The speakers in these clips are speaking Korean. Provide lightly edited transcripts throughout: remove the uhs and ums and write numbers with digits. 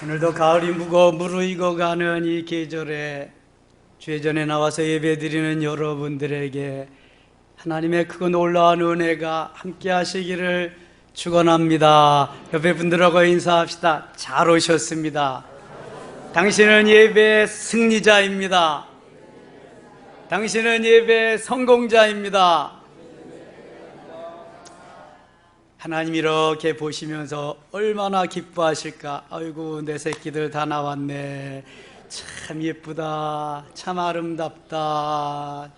오늘도 가을이 무르익어가는 이 계절에 주의 전에 나와서 예배드리는 여러분들에게 하나님의 크고 놀라운 은혜가 함께 하시기를 축원합니다. 옆에 분들하고 인사합시다. 잘 오셨습니다. 당신은 예배의 승리자입니다. 당신은 예배의 성공자입니다. 하나님 이렇게 보시면서 얼마나 기뻐하실까. 아이고, 내 새끼들 다 나왔네. 참 예쁘다. 참 아름답다.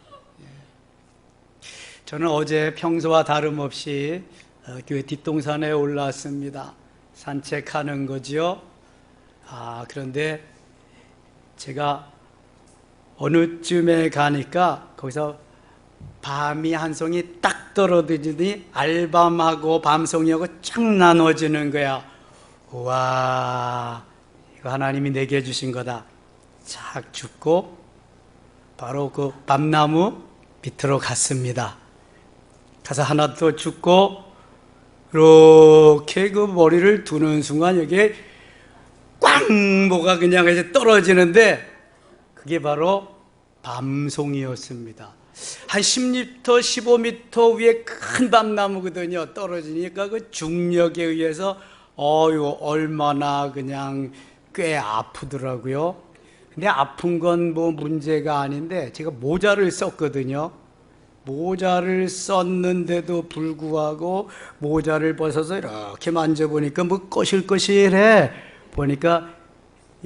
저는 어제 평소와 다름없이 교회 뒷동산에 올랐습니다. 산책하는 거지요. 그런데 제가 어느 쯤에 가니까 거기서 밤이 한 송이 딱 떨어지더니 알밤하고 밤송이하고 쫙 나눠지는 거야. 우와, 이거 하나님이 내게 주신 거다. 착 줍고 바로 그 밤나무 밑으로 갔습니다. 가서 하나 더 줍고 이렇게 그 머리를 두는 순간 여기에 꽝 뭐가 그냥 이제 떨어지는데 그게 바로 밤송이였습니다. 한 10m, 15m 위에 큰 밤나무거든요. 떨어지니까 그 중력에 의해서 얼마나 그냥 꽤 아프더라고요. 근데 아픈 건 뭐 문제가 아닌데 제가 모자를 썼거든요. 모자를 썼는데도 불구하고 모자를 벗어서 이렇게 만져보니까 뭐 거실거실해. 보니까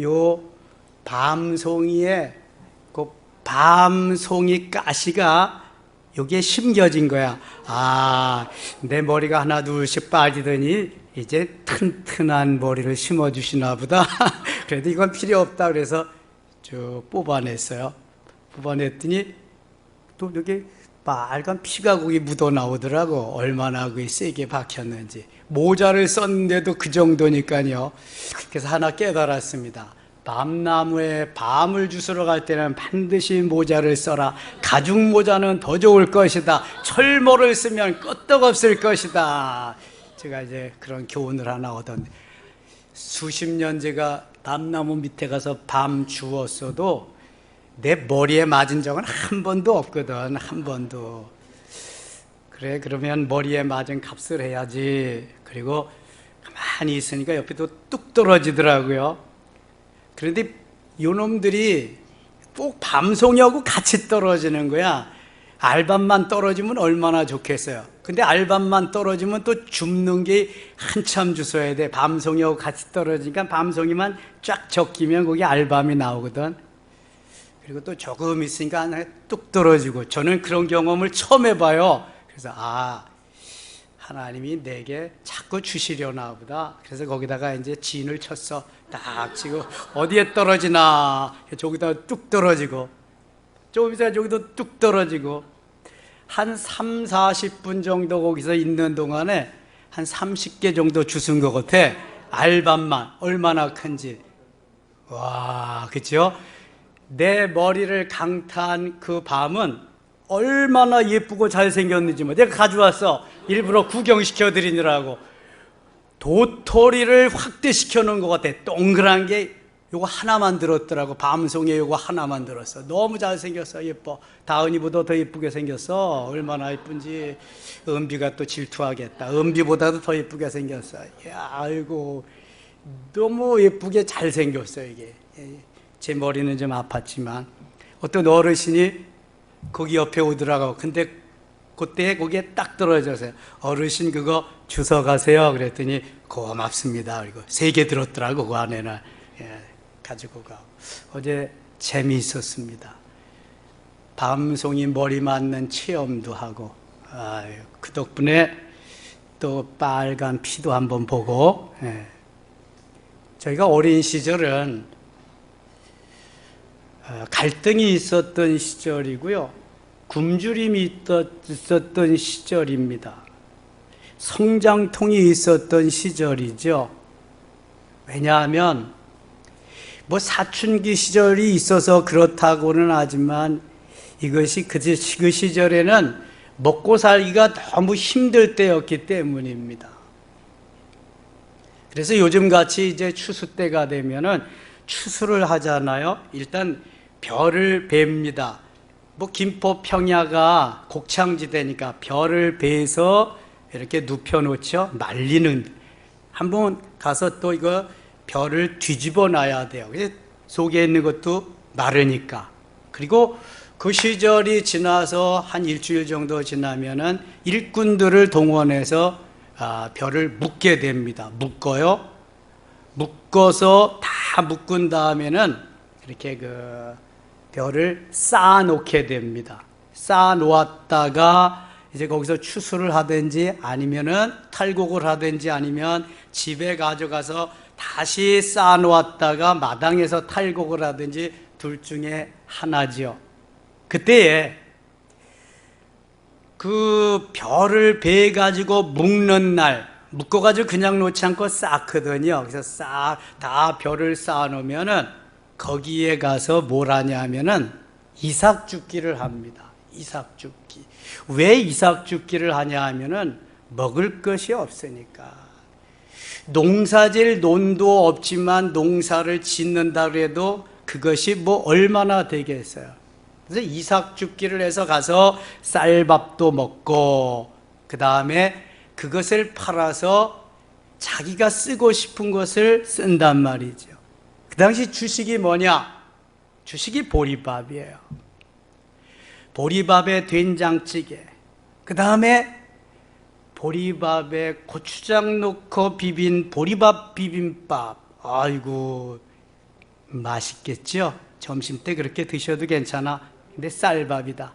요 밤송이에 밤송이 가시가 여기에 심겨진 거야. 내 머리가 하나 둘씩 빠지더니 이제 튼튼한 머리를 심어주시나 보다. 그래도 이건 필요 없다 그래서 쭉 뽑아냈어요. 뽑아냈더니 또 여기 빨간 피가 거기 묻어 나오더라고. 얼마나 그게 세게 박혔는지. 모자를 썼는데도 그 정도니까요. 그래서 하나 깨달았습니다. 밤나무에 밤을 주스러 갈 때는 반드시 모자를 써라. 가죽 모자는 더 좋을 것이다. 철모를 쓰면 끄떡없을 것이다. 제가 이제 그런 교훈을 하나 얻었는데, 수십 년 제가 밤나무 밑에 가서 밤 주웠어도 내 머리에 맞은 적은 한 번도 없거든. 한 번도. 그래, 그러면 머리에 맞은 값을 해야지. 그리고 가만히 있으니까 옆에도 뚝 떨어지더라고요. 그런데 요놈들이 꼭 밤송이하고 같이 떨어지는 거야. 알밤만 떨어지면 얼마나 좋겠어요. 근데 알밤만 떨어지면 또 줍는 게 한참 주워야 돼. 밤송이하고 같이 떨어지니까 밤송이만 쫙 적기면 거기 알밤이 나오거든. 그리고 또 조금 있으니까 뚝 떨어지고. 저는 그런 경험을 처음 해봐요. 그래서 하나님이 내게 자꾸 주시려나 보다. 그래서 거기다가 이제 진을 쳤어. 딱 치고 어디에 떨어지나 저기다 뚝 떨어지고, 조금 있다가 저기도 뚝 떨어지고. 한 3, 40분 정도 거기서 있는 동안에 한 30개 정도 주운 것 같아. 알밤만 얼마나 큰지. 와, 그렇죠? 내 머리를 강타한 그 밤은 얼마나 예쁘고 잘생겼는지 내가 가져왔어. 일부러 구경시켜 드리느라고. 도토리를 확대시켜 놓은 것 같아. 동그란 게 요거 하나만 들었더라고. 밤송이에 요거 하나만 들었어. 너무 잘생겼어. 예뻐. 다은이보다 더 예쁘게 생겼어. 얼마나 예쁜지. 은비가 또 질투하겠다. 은비보다도 더 예쁘게 생겼어. 야, 아이고, 너무 예쁘게 잘생겼어 이게. 제 머리는 좀 아팠지만 어떤 어르신이 거기 옆에 오더라고. 근데 그때 거기에 딱 떨어져서요. 어르신 그거 주워 가세요. 그랬더니 고맙습니다. 그리고 3개 들었더라고. 그 안에는. 가지고 가고. 어제 재미있었습니다. 밤송이 머리 맞는 체험도 하고, 그 덕분에 또 빨간 피도 한번 보고. 저희가 어린 시절은 갈등이 있었던 시절이고요. 굶주림이 있었던 시절입니다. 성장통이 있었던 시절이죠. 왜냐하면 뭐 사춘기 시절이 있어서 그렇다고는 하지만 이것이 그 시절에는 먹고 살기가 너무 힘들 때였기 때문입니다. 그래서 요즘같이 이제 추수 때가 되면은 추수를 하잖아요. 일단 벼를 뱁니다. 뭐 김포 평야가 곡창지대니까 벼를 베서 이렇게 눕혀놓죠. 말리는. 한번 가서 또 이거 벼를 뒤집어 놔야 돼요. 속에 있는 것도 마르니까. 그리고 그 시절이 지나서 한 일주일 정도 지나면은 일꾼들을 동원해서 벼를 묶게 됩니다. 묶어요. 묶어서 다 묶은 다음에는 이렇게 그 벼를 쌓아 놓게 됩니다. 쌓아 놓았다가 이제 거기서 추수를 하든지 아니면은 탈곡을 하든지 아니면 집에 가져가서 다시 쌓아 놓았다가 마당에서 탈곡을 하든지 둘 중에 하나지요. 그때에 그 벼를 베 가지고 묶는 날, 묶어 가지고 그냥 놓지 않고 쌓거든요. 그래서 싹 다 벼를 쌓아 놓으면은 거기에 가서 뭘 하냐 하면은 이삭죽기를 합니다. 이삭죽기. 왜 이삭죽기를 하냐 하면은 먹을 것이 없으니까. 농사질 논도 없지만 농사를 짓는다 그래도 그것이 뭐 얼마나 되겠어요. 그래서 이삭죽기를 해서 가서 쌀밥도 먹고 그 다음에 그것을 팔아서 자기가 쓰고 싶은 것을 쓴단 말이죠. 그 당시 주식이 뭐냐? 주식이 보리밥이에요. 보리밥에 된장찌개, 그 다음에 보리밥에 고추장 넣고 비빈 보리밥 비빔밥. 아이고 맛있겠죠? 점심 때 그렇게 드셔도 괜찮아. 근데 쌀밥이다.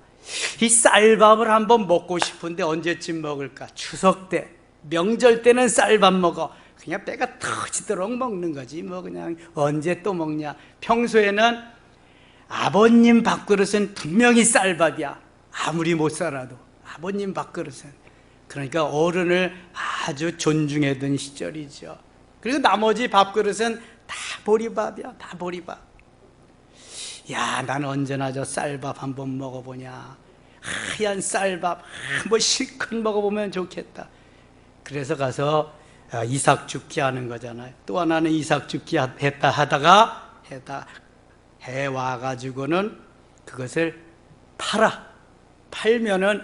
이 쌀밥을 한번 먹고 싶은데 언제쯤 먹을까? 추석 때, 명절 때는 쌀밥 먹어. 그냥 배가 터지도록 먹는 거지. 뭐 그냥 언제 또 먹냐. 평소에는 아버님 밥그릇은 분명히 쌀밥이야. 아무리 못 살아도 아버님 밥그릇은. 그러니까 어른을 아주 존중했던 시절이죠. 그리고 나머지 밥그릇은 다 보리밥이야. 다 보리밥. 야, 난 언제나 저 쌀밥 한번 먹어보냐. 하얀 쌀밥 한번 실컷 먹어보면 좋겠다. 그래서 가서 이삭죽기 하는 거잖아요. 또 하나는 이삭죽기 했다 하다가 해 와가지고는 그것을 팔면은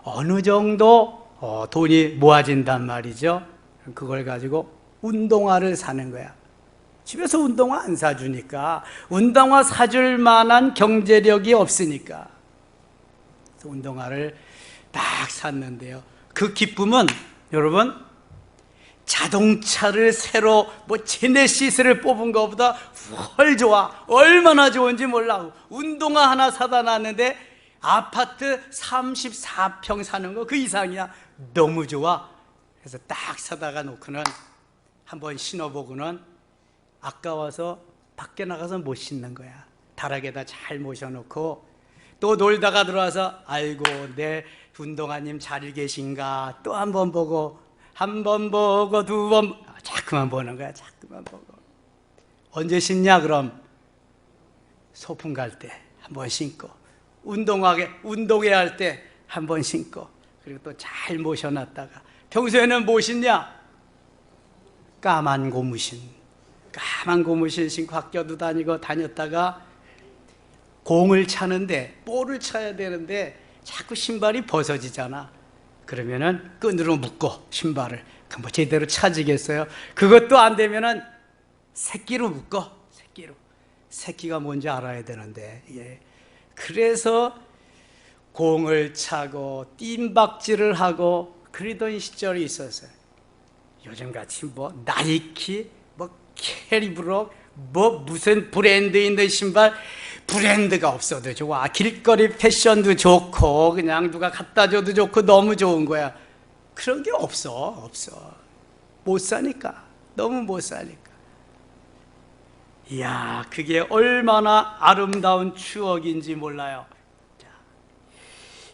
어느 정도 돈이 모아진단 말이죠. 그걸 가지고 운동화를 사는 거야. 집에서 운동화 안 사주니까, 운동화 사줄 만한 경제력이 없으니까 운동화를 딱 샀는데요. 그 기쁨은 여러분 자동차를 새로 제네시스를 뽑은 것보다 훨 좋아. 얼마나 좋은지 몰라. 운동화 하나 사다 놨는데 아파트 34평 사는 거 그 이상이야. 너무 좋아. 그래서 딱 사다가 놓고는 한번 신어보고는 아까워서 밖에 나가서 못 신는 거야. 다락에다 잘 모셔놓고 또 놀다가 들어와서 아이고 내 운동화님 잘 계신가 또 한 번 보고 한 번 보고 두 번 자꾸만 보는 거야. 자꾸만 보고. 언제 신냐 그럼? 소풍 갈 때 한 번 신고, 운동회 할 때 한 번 신고, 그리고 또 잘 모셔놨다가. 평소에는 뭐 신냐? 까만 고무신 신고 학교도 다녔다가 공을 차는데 볼을 차야 되는데 자꾸 신발이 벗어지잖아. 그러면은 끈으로 묶고 신발을 그럼 뭐 제대로 차지겠어요? 그것도 안 되면은 새끼로 묶어. 새끼가 뭔지 알아야 되는데. 예. 그래서 공을 차고 뜀박질을 하고 그러던 시절이 있었어요. 요즘같이 나이키, 캐리브록, 무슨 브랜드 있는 신발, 브랜드가 없어도 좋아. 길거리 패션도 좋고 그냥 누가 갖다 줘도 좋고 너무 좋은 거야. 그런 게 없어. 못 사니까. 너무 못 사니까. 이야, 그게 얼마나 아름다운 추억인지 몰라요. 자,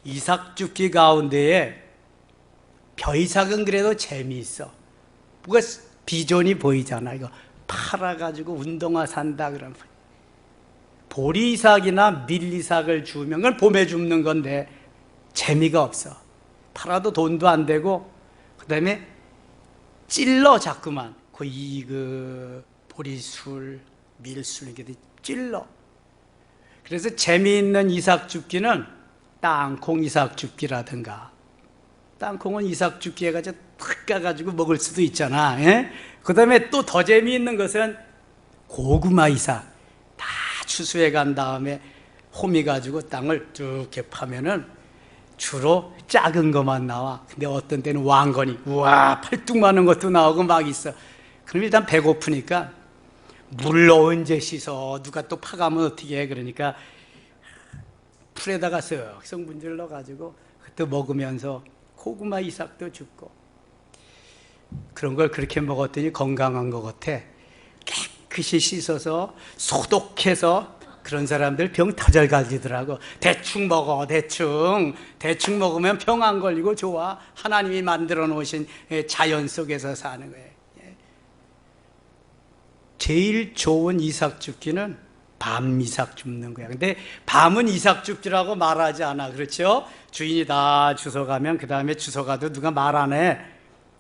이삭죽기 가운데에 벼이삭은 그래도 재미있어. 뭐가 비전이 보이잖아. 이거 팔아가지고 운동화 산다 그러면 보리삭이나 밀리삭을 주면 그건 봄에 줍는 건데 재미가 없어. 팔아도 돈도 안 되고 그 다음에 찔러 자꾸만 그 보리술, 밀술 이렇게 찔러. 그래서 재미있는 이삭죽기는 땅콩 이삭죽기라든가, 땅콩은 이삭죽기 해가지고 탁 까가지고 먹을 수도 있잖아. 예? 그 다음에 또 더 재미있는 것은 고구마 이삭. 다 추수해 간 다음에 호미 가지고 땅을 쭉 이렇게 파면은 주로 작은 것만 나와. 근데 어떤 때는 왕건이, 우와, 팔뚝 많은 것도 나오고 막 있어. 그럼 일단 배고프니까 물로 언제 씻어? 누가 또 파가면 어떻게 해? 그러니까 풀에다가 쓱쓱 문질러 가지고 그때 먹으면서 고구마 이삭도 줍고. 그런 걸 그렇게 먹었더니 건강한 것 같아. 깨끗이 씻어서 소독해서. 그런 사람들 병 더 잘 가지더라고. 대충 먹어, 대충 먹으면 병 안 걸리고 좋아. 하나님이 만들어 놓으신 자연 속에서 사는 거예요. 제일 좋은 이삭죽기는 밤 이삭 줍는 거야. 근데 밤은 이삭죽기라고 말하지 않아. 그렇죠? 주인이 다 주워가면 그 다음에 주워가도 누가 말 안 해.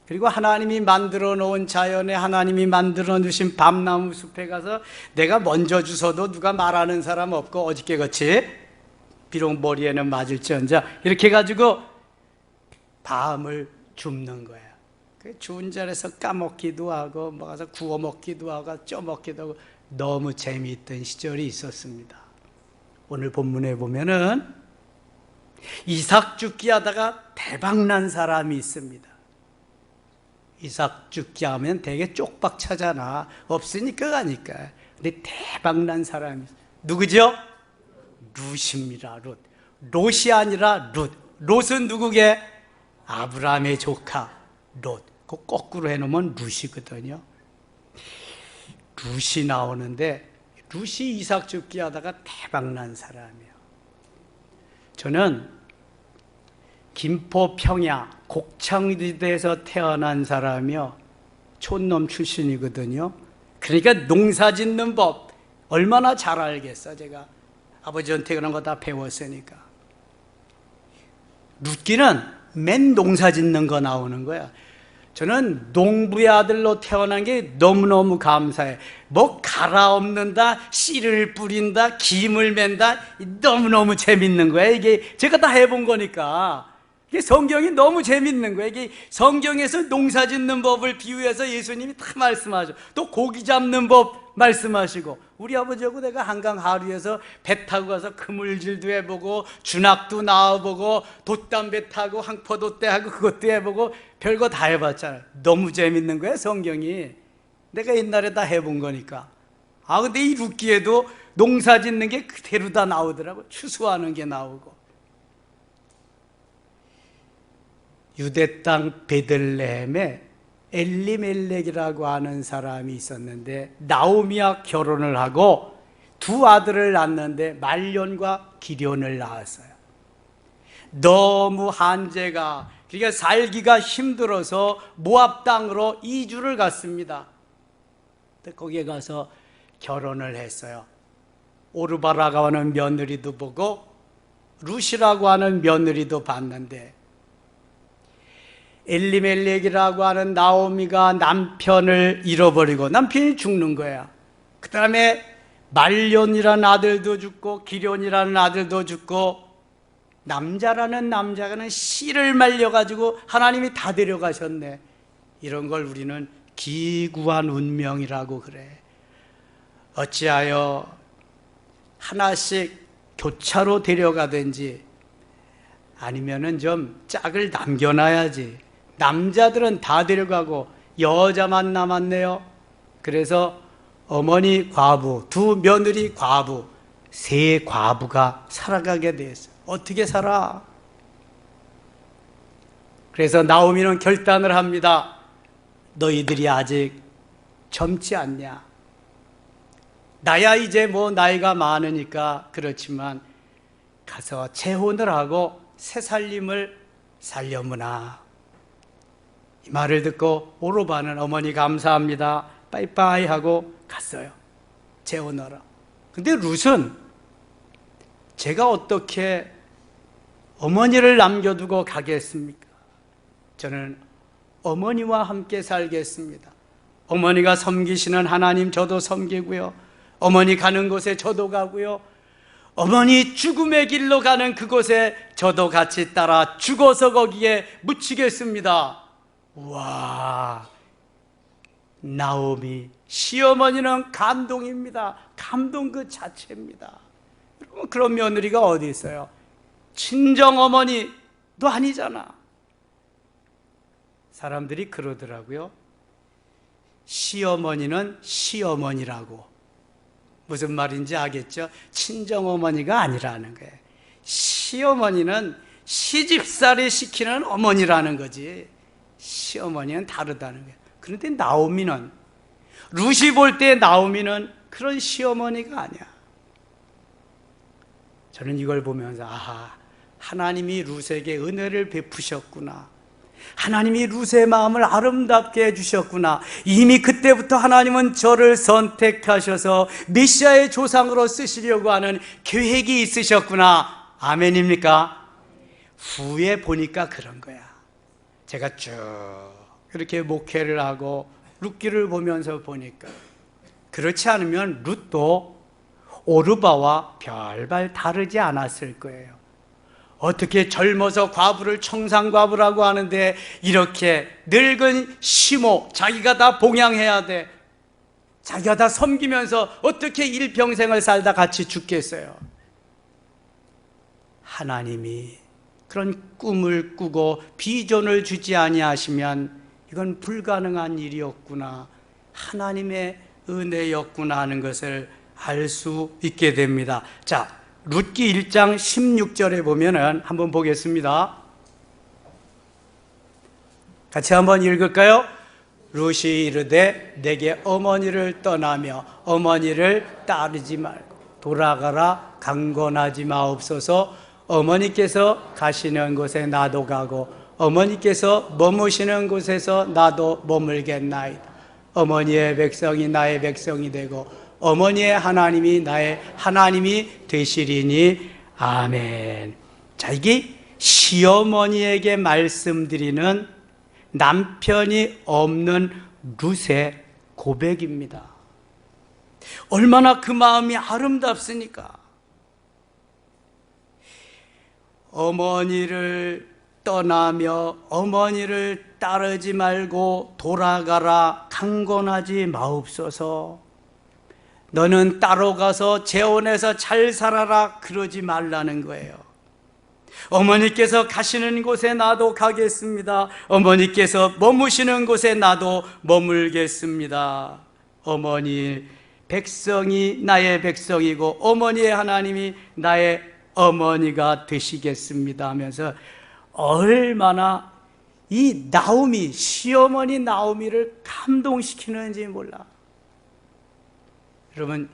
그리고 하나님이 만들어 놓은 자연에 하나님이 만들어 주신 밤나무 숲에 가서 내가 먼저 주워도 누가 말하는 사람 없고 어저께 같이 비록 머리에는 맞을지언정 이렇게 해가지고 밤을 줍는 거야. 좋은 자리에서 까먹기도 하고 먹어서 구워 먹기도 하고 쪄 먹기도 하고 너무 재미있던 시절이 있었습니다. 오늘 본문에 보면은 이삭죽기 하다가 대박난 사람이 있습니다. 이삭죽기 하면 되게 쪽박 차잖아. 없으니까 가니까. 근데 대박난 사람이 있어요. 누구죠? 룻입니다. 룻. 롯이 아니라 룻. 롯은 누구게? 아브라함의 조카 롯. 그 거꾸로 해놓으면 룻이거든요. 룻이 나오는데 룻이 이삭죽기 하다가 대박난 사람이에요. 저는 김포 평야 곡창지대에서 태어난 사람이요. 촌놈 출신이거든요. 그러니까 농사 짓는 법 얼마나 잘 알겠어. 제가 아버지한테 그런 거 다 배웠으니까. 룻기는 맨 농사 짓는 거 나오는 거야. 저는 농부의 아들로 태어난 게 너무너무 감사해. 뭐 갈아엎는다, 씨를 뿌린다, 김을 맨다, 너무너무 재밌는 거야. 이게 제가 다 해본 거니까. 이게 성경이 너무 재밌는 거야. 이게 성경에서 농사 짓는 법을 비유해서 예수님이 다 말씀하죠. 또 고기 잡는 법 말씀하시고, 우리 아버지하고 내가 한강 하류에서 배 타고 가서 그물질도 해보고 준학도 나와보고 돛담배 타고 항포돛대 하고 그것도 해보고 별거 다 해봤잖아요. 너무 재밌는 거야 성경이. 내가 옛날에 다 해본 거니까. 근데 이 룻기에도 농사 짓는 게 그대로 다 나오더라고. 추수하는 게 나오고. 유대 땅 베들레헴에 엘리멜렉이라고 하는 사람이 있었는데 나오미와 결혼을 하고 두 아들을 낳았는데 말론과 기련을 낳았어요. 너무 한제가, 그러니까 살기가 힘들어서 모압 땅으로 이주를 갔습니다. 거기에 가서 결혼을 했어요. 오르바라고 하는 며느리도 보고 룻이라고 하는 며느리도 봤는데, 엘리멜렉이라고 하는 나오미가 남편을 잃어버리고 남편이 죽는 거야. 그 다음에 말론이라는 아들도 죽고 기련이라는 아들도 죽고, 남자라는 남자가는 씨를 말려가지고 하나님이 다 데려가셨네. 이런 걸 우리는 기구한 운명이라고 그래. 어찌하여 하나씩 교차로 데려가든지 아니면은 좀 짝을 남겨놔야지. 남자들은 다 데려가고 여자만 남았네요. 그래서 어머니 과부, 두 며느리 과부, 세 과부가 살아가게 됐어요. 어떻게 살아? 그래서 나오미는 결단을 합니다. 너희들이 아직 젊지 않냐? 나야 이제 뭐 나이가 많으니까 그렇지만 가서 재혼을 하고 새 살림을 살려무나. 이 말을 듣고 오르바는 어머니 감사합니다, 빠이빠이 하고 갔어요. 재혼하러. 근데 룻은 제가 어떻게 어머니를 남겨두고 가겠습니까? 저는 어머니와 함께 살겠습니다. 어머니가 섬기시는 하나님 저도 섬기고요. 어머니 가는 곳에 저도 가고요. 어머니 죽음의 길로 가는 그곳에 저도 같이 따라 죽어서 거기에 묻히겠습니다. 와, 나오미 시어머니는 감동입니다. 감동 그 자체입니다. 여러분, 그런 며느리가 어디 있어요? 친정어머니도 아니잖아. 사람들이 그러더라고요. 시어머니는 시어머니라고. 무슨 말인지 알겠죠? 친정어머니가 아니라는 거예요. 시어머니는 시집살이 시키는 어머니라는 거지, 시어머니는 다르다는 거예요. 그런데 나오미는, 룻이 볼 때 나오미는 그런 시어머니가 아니야. 저는 이걸 보면서 아하, 하나님이 룻에게 은혜를 베푸셨구나. 하나님이 룻의 마음을 아름답게 해주셨구나. 이미 그때부터 하나님은 저를 선택하셔서 메시아의 조상으로 쓰시려고 하는 계획이 있으셨구나. 아멘입니까? 후에 보니까 그런 거야. 제가 쭉 이렇게 목회를 하고 룻기를 보면서 보니까, 그렇지 않으면 룻도 오르바와 별반 다르지 않았을 거예요. 어떻게 젊어서 과부를 청산과부라고 하는데 이렇게 늙은 시모, 자기가 다 봉양해야 돼, 자기가 다 섬기면서 어떻게 일평생을 살다 같이 죽겠어요? 하나님이 그런 꿈을 꾸고 비전을 주지 아니하시면 이건 불가능한 일이었구나, 하나님의 은혜였구나 하는 것을 알 수 있게 됩니다. 자, 룻기 1장 16절에 보면은 한번 보겠습니다. 같이 한번 읽을까요? 룻이 이르되 내게 어머니를 떠나며 어머니를 따르지 말고 돌아가라 강권하지 마옵소서. 어머니께서 가시는 곳에 나도 가고 어머니께서 머무시는 곳에서 나도 머물겠나이다. 어머니의 백성이 나의 백성이 되고 어머니의 하나님이 나의 하나님이 되시리니. 아멘. 자, 이게 시어머니에게 말씀드리는 남편이 없는 룻의 고백입니다. 얼마나 그 마음이 아름답습니까? 어머니를 떠나며 어머니를 따르지 말고 돌아가라 강권하지 마옵소서. 너는 따로 가서 재혼해서 잘 살아라 그러지 말라는 거예요. 어머니께서 가시는 곳에 나도 가겠습니다. 어머니께서 머무시는 곳에 나도 머물겠습니다. 어머니 백성이 나의 백성이고 어머니의 하나님이 나의 어머니가 되시겠습니다 하면서 얼마나 이 나오미, 시어머니 나오미를 감동시키는지 몰라. 여러분,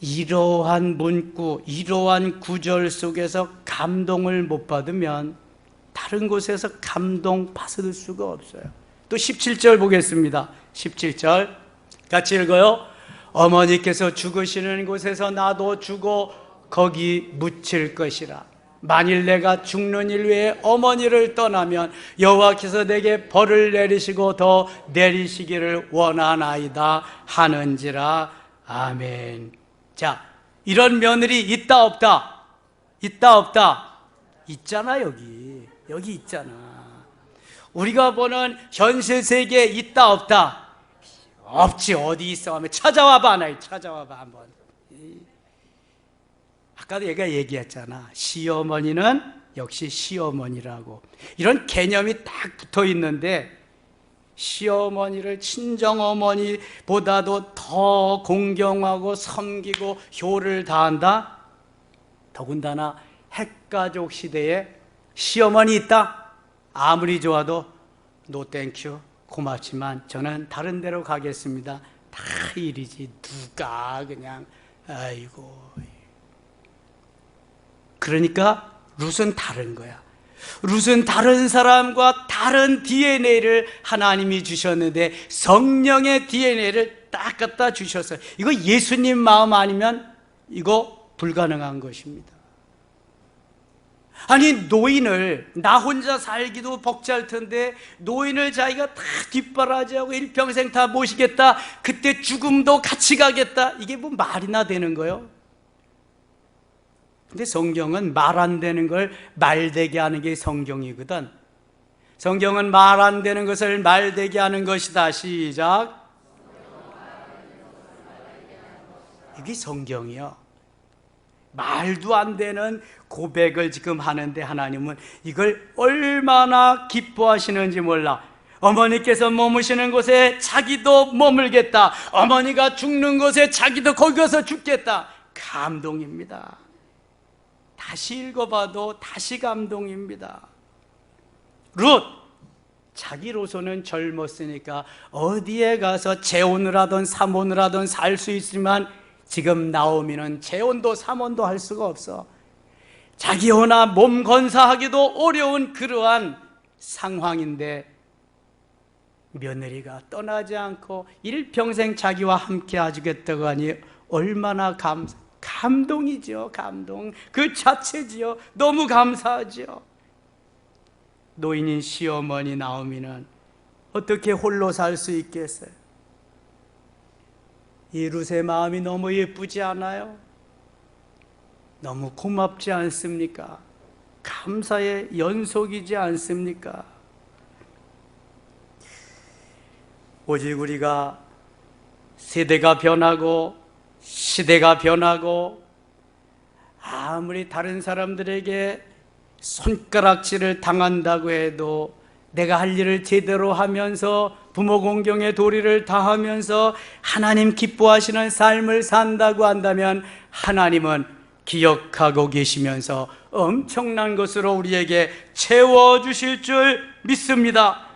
이러한 문구, 이러한 구절 속에서 감동을 못 받으면 다른 곳에서 감동 받을 수가 없어요. 또 17절 보겠습니다. 17절 같이 읽어요. 어머니께서 죽으시는 곳에서 나도 죽어 거기 묻힐 것이라. 만일 내가 죽는 일 외에 어머니를 떠나면 여호와께서 내게 벌을 내리시고 더 내리시기를 원하나이다 하는지라. 아멘. 자, 이런 며느리 있다 없다? 있다 없다? 있잖아. 여기 있잖아. 우리가 보는 현실 세계에 있다 없다? 없지. 어디 있어 하면 찾아와봐. 찾아와봐 한번. 아까도 얘가 얘기했잖아. 시어머니는 역시 시어머니라고. 이런 개념이 딱 붙어 있는데, 시어머니를 친정어머니보다도 더 공경하고 섬기고 효를 다한다? 더군다나 핵가족 시대에 시어머니 있다? 아무리 좋아도 노 땡큐, 고맙지만 저는 다른 데로 가겠습니다. 다 일이지 누가 그냥. 아이고. 그러니까 룻은 다른 거야. 룻은 다른 사람과 다른 DNA를 하나님이 주셨는데 성령의 DNA를 딱 갖다 주셨어요. 이거 예수님 마음 아니면 이거 불가능한 것입니다. 아니 노인을, 나 혼자 살기도 벅찰 텐데 노인을 자기가 다 뒷바라지하고 일평생 다 모시겠다, 그때 죽음도 같이 가겠다, 이게 뭐 말이나 되는 거요? 근데 성경은 말 안 되는 걸 말되게 하는 게 성경이거든. 성경은 말 안 되는 것을 말되게 하는 것이다. 시작. 이게 성경이요. 말도 안 되는 고백을 지금 하는데 하나님은 이걸 얼마나 기뻐하시는지 몰라. 어머니께서 머무시는 곳에 자기도 머물겠다, 어머니가 죽는 곳에 자기도 거기 가서 죽겠다. 감동입니다. 다시 읽어봐도 다시 감동입니다. 룻, 자기로서는 젊었으니까 어디에 가서 재혼을 하든 삼혼을 하든 살 수 있지만 지금 나오미는 재혼도 삼혼도 할 수가 없어. 자기 혼자 몸 건사하기도 어려운 그러한 상황인데 며느리가 떠나지 않고 일평생 자기와 함께 하시겠다고 하니 얼마나 감동이죠. 감동 그 자체지요. 너무 감사하죠. 노인인 시어머니 나오미는 어떻게 홀로 살 수 있겠어요? 이 룻의 마음이 너무 예쁘지 않아요? 너무 고맙지 않습니까? 감사의 연속이지 않습니까? 오직 우리가 세대가 변하고 시대가 변하고 아무리 다른 사람들에게 손가락질을 당한다고 해도 내가 할 일을 제대로 하면서 부모 공경의 도리를 다하면서 하나님 기뻐하시는 삶을 산다고 한다면 하나님은 기억하고 계시면서 엄청난 것으로 우리에게 채워주실 줄 믿습니다.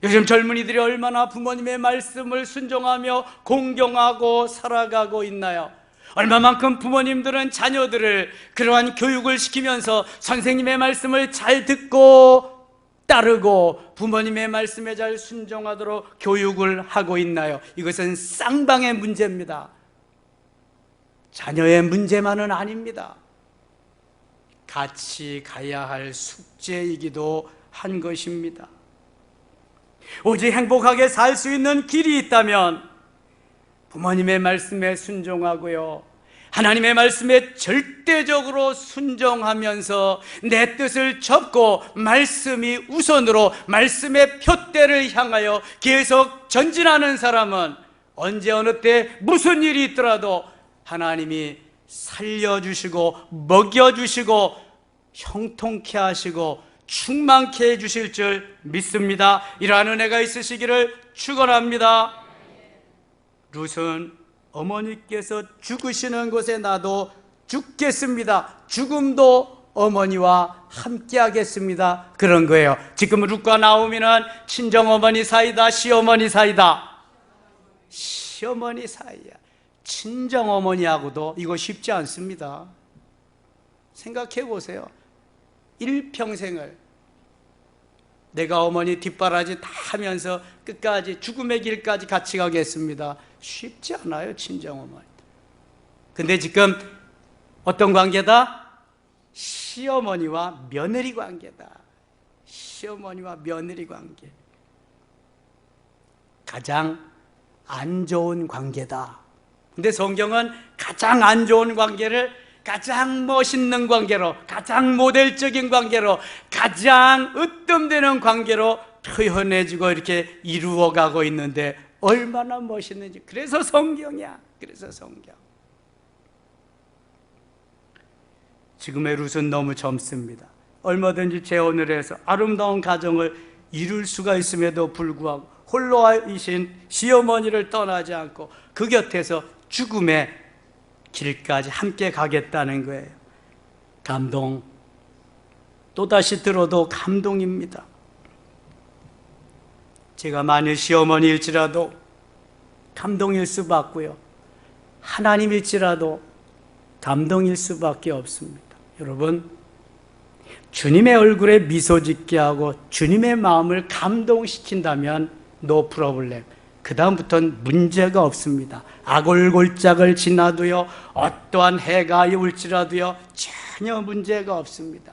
요즘 젊은이들이 얼마나 부모님의 말씀을 순종하며 공경하고 살아가고 있나요? 얼마만큼 부모님들은 자녀들을 그러한 교육을 시키면서 선생님의 말씀을 잘 듣고 따르고 부모님의 말씀에 잘 순종하도록 교육을 하고 있나요? 이것은 쌍방의 문제입니다. 자녀의 문제만은 아닙니다. 같이 가야 할 숙제이기도 한 것입니다. 오직 행복하게 살 수 있는 길이 있다면 부모님의 말씀에 순종하고요, 하나님의 말씀에 절대적으로 순종하면서 내 뜻을 접고 말씀이 우선으로 말씀의 표대를 향하여 계속 전진하는 사람은 언제 어느 때 무슨 일이 있더라도 하나님이 살려주시고 먹여주시고 형통케 하시고 충만케 해주실 줄 믿습니다. 이러한 은혜가 있으시기를 축원합니다. 룻은 어머니께서 죽으시는 곳에 나도 죽겠습니다, 죽음도 어머니와 함께 하겠습니다, 그런 거예요. 지금 룻과 나오미는 친정어머니 사이다, 시어머니 사이다? 시어머니 사이야. 친정어머니하고도 이거 쉽지 않습니다. 생각해 보세요. 일평생을 내가 어머니 뒷바라지 다 하면서 끝까지 죽음의 길까지 같이 가겠습니다. 쉽지 않아요, 친정어머니. 근데 지금 어떤 관계다? 시어머니와 며느리 관계다. 시어머니와 며느리 관계. 가장 안 좋은 관계다. 근데 성경은 가장 안 좋은 관계를 가장 멋있는 관계로, 가장 모델적인 관계로, 가장 으뜸되는 관계로 표현해주고 이렇게 이루어가고 있는데 얼마나 멋있는지. 그래서 성경이야. 그래서 성경. 지금의 룻은 너무 젊습니다. 얼마든지 재혼을 해서 아름다운 가정을 이룰 수가 있음에도 불구하고 홀로이신 시어머니를 떠나지 않고 그 곁에서 죽음의 길까지 함께 가겠다는 거예요. 감동. 또다시 들어도 감동입니다. 제가 만일 시어머니일지라도 감동일 수밖에요, 하나님일지라도 감동일 수밖에 없습니다. 여러분, 주님의 얼굴에 미소 짓게 하고 주님의 마음을 감동시킨다면 노 프로블렘. 그 다음부터는 문제가 없습니다. 아골골짝을 지나도요, 어떠한 해가 올지라도요, 전혀 문제가 없습니다.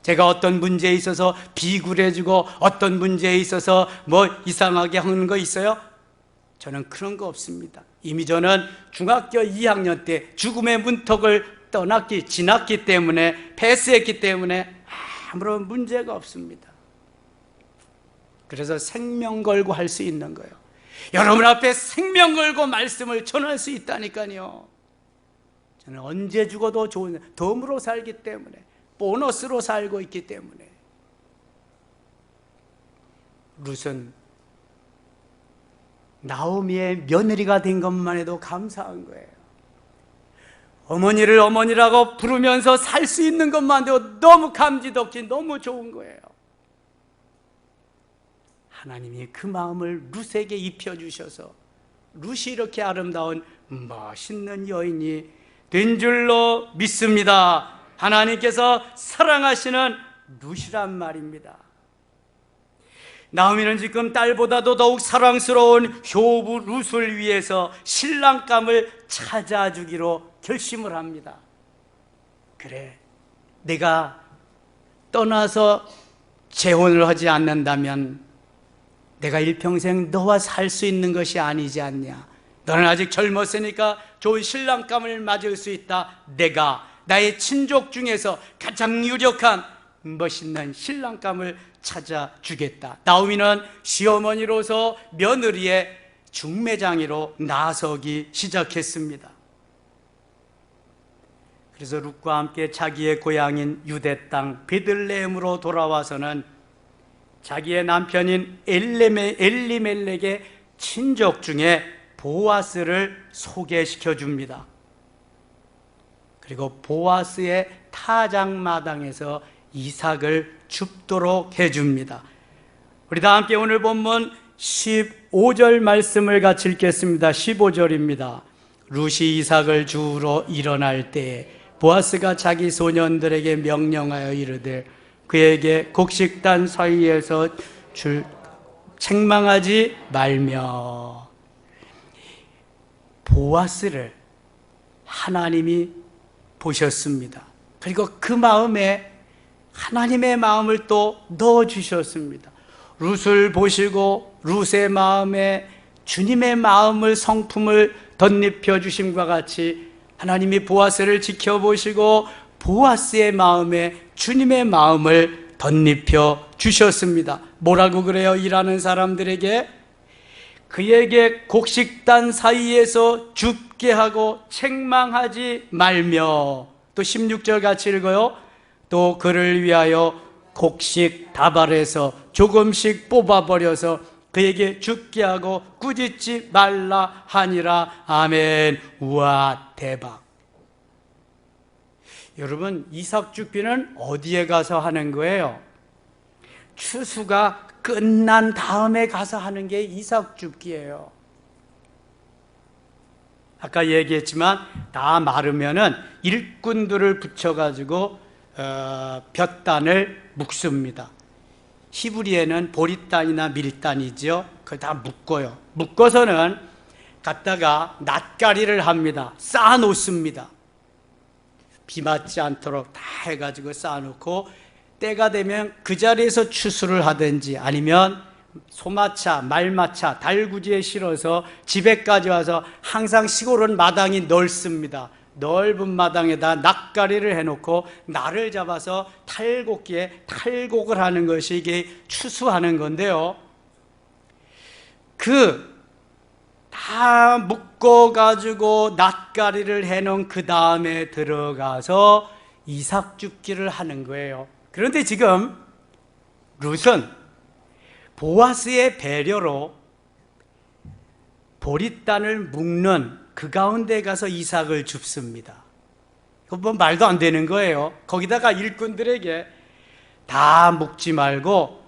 제가 어떤 문제에 있어서 비굴해지고 어떤 문제에 있어서 뭐 이상하게 하는 거 있어요? 저는 그런 거 없습니다. 이미 저는 중학교 2학년 때 죽음의 문턱을 지났기 때문에, 패스했기 때문에 아무런 문제가 없습니다. 그래서 생명 걸고 할 수 있는 거예요. 여러분 앞에 생명 걸고 말씀을 전할 수 있다니까요. 저는 언제 죽어도 좋은, 덤으로 살기 때문에, 보너스로 살고 있기 때문에. 룻은 나오미의 며느리가 된 것만 해도 감사한 거예요. 어머니를 어머니라고 부르면서 살 수 있는 것만 해도 너무 감지덕지, 너무 좋은 거예요. 하나님이 그 마음을 룻에게 입혀주셔서 룻이 이렇게 아름다운 멋있는 여인이 된 줄로 믿습니다. 하나님께서 사랑하시는 룻이란 말입니다. 나오미는 지금 딸보다도 더욱 사랑스러운 효부 룻을 위해서 신랑감을 찾아주기로 결심을 합니다. 그래, 내가 떠나서 재혼을 하지 않는다면 내가 일평생 너와 살 수 있는 것이 아니지 않냐. 너는 아직 젊었으니까 좋은 신랑감을 맞을 수 있다. 내가 나의 친족 중에서 가장 유력한 멋있는 신랑감을 찾아주겠다. 나오미는 시어머니로서 며느리의 중매장이로 나서기 시작했습니다. 그래서 룻과 함께 자기의 고향인 유대 땅 베들레헴으로 돌아와서는 자기의 남편인 엘리멜렉의 친족 중에 보아스를 소개시켜 줍니다. 그리고 보아스의 타작마당에서 이삭을 줍도록 해줍니다. 우리 다 함께 오늘 본문 15절 말씀을 같이 읽겠습니다. 15절입니다. 룻이 이삭을 주우러 일어날 때에 보아스가 자기 소년들에게 명령하여 이르되 그에게 곡식단 사이에서 책망하지 말며. 보아스를 하나님이 보셨습니다. 그리고 그 마음에 하나님의 마음을 또 넣어주셨습니다. 룻을 보시고 룻의 마음에 주님의 마음을, 성품을 덧입혀 주심과 같이 하나님이 보아스를 지켜보시고 보아스의 마음에 주님의 마음을 덧입혀 주셨습니다. 뭐라고 그래요? 일하는 사람들에게 그에게 곡식단 사이에서 줍게 하고 책망하지 말며. 또 16절 같이 읽어요. 또 그를 위하여 곡식 다발에서 조금씩 뽑아버려서 그에게 줍게 하고 꾸짖지 말라 하니라. 아멘. 우와, 대박. 여러분, 이삭 줍기는 어디에 가서 하는 거예요? 추수가 끝난 다음에 가서 하는 게 이삭 줍기예요. 아까 얘기했지만 다 마르면은 일꾼들을 붙여가지고 볕단을 묶습니다. 히브리에는 보리단이나 밀단이죠. 그걸 다 묶어요. 묶어서는 갖다가 낫가리를 합니다. 쌓아놓습니다. 비 맞지 않도록 다 해가지고 쌓아놓고 때가 되면 그 자리에서 추수를 하든지 아니면 소마차, 말마차, 달구지에 실어서 집에까지 와서 항상 시골은 마당이 넓습니다. 넓은 마당에다 낫가리를 해놓고 날을 잡아서 탈곡기에 탈곡을 하는 것이 이게 추수하는 건데요. 다 묶어가지고 낫가리를 해놓은 그 다음에 들어가서 이삭 줍기를 하는 거예요. 그런데 지금 룻은 보아스의 배려로 보리단을 묶는 그 가운데 가서 이삭을 줍습니다. 이거 뭐 말도 안 되는 거예요. 거기다가 일꾼들에게 다 묶지 말고